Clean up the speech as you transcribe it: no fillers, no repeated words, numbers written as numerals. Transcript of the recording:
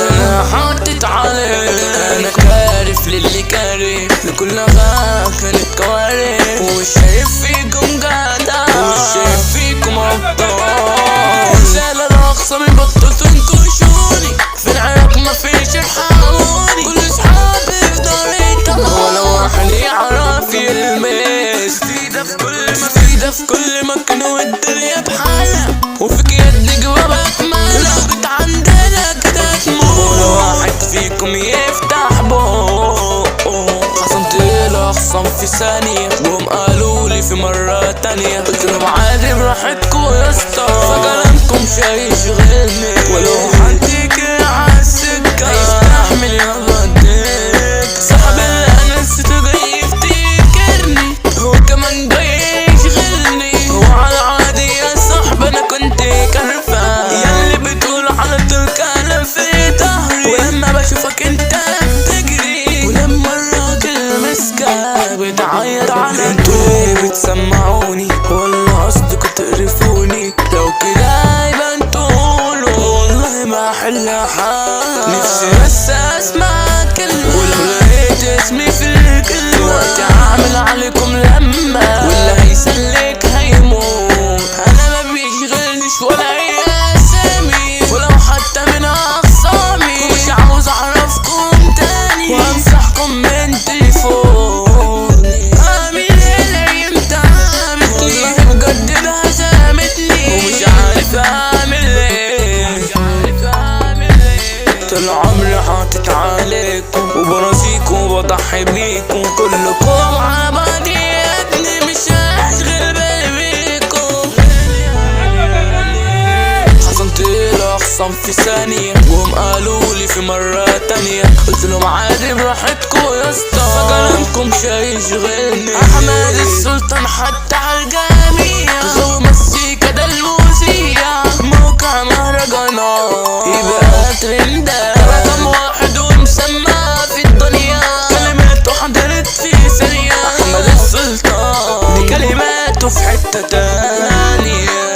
انا حاطط عليك، انا كارف للي كارف، لكل غاف كانت كوارث، ومش شايف فيكم جدع، ومش شايف فيكم ابطال. رسالة لاخصامي بطلوا تنكشوني، في العراق مفيش ارحموني، كل اصحابي في داري طلعوا، ولا واحد يعرف يلمس. سيدة في كل مكان، سيدة في كل مكان، والدنيا بحالها، وفيك يد جوابك مالها، لو جيت عندنا كده تموت، ولا واحد فيكم يفتح بقه. خصمت الاخصام في ثانية، جم قالولي في مرة تانية، قلتلهم عادي براحتكوا يا اسطى، فكلامكم مش هيشغلني، ولو حد جه عالسكة هيستحمل يغديك. صاحبي اللي انا نسيته جاي يفتكرني، هو كمان جاي يشغلني، هو على عادي يا صاحبي انا كنت كرفان، ياللي بتقول على طول كلام في ظهري، ولما بشوفك انت بتجري، ولما الراجل مسكك بتعيط على انتوا ليه بتسمعوني، ولا قصدكوا تقرفوني؟ لو كده يبقى انتوا قولوا، والله ما احل حال، نفسي بس اسمع كلمة، ولو لقيت اسمي في الكلمة دلوقتي هعمل عليكم لما، واللي هيسلك هيموت. انا ما بيشغلنيش ولا اي اسامي، ولو حتى من اخصامي، ومش عاوز اعرفكم تاني، وامسحكم من تليفوني. اعمل ايه الايام تعبتني، والله بجد ده هزمتني، ومش عارف اعمل ايه، طول عمري حاطط عليكم وبرازيكم وبضحي بيكم، كلكم على بعض يا ابني، مش هشغل بالي بيكم. خصمت الاخصام في ثانية، وهم قالولي في مرة تانية، قلتلهم عادي براحتكوا يا اسطى، فكلامكم مش هيشغلني. احمد السلطان حتى عالجميع، غو مزيكا ده المذيع، موقع مهرجانات يبقى ترندات، رقم واحد ومسمى في الدنيا، كلماته حضرت في ثانية. احمد السلطان دي كلماته في حتة تانية.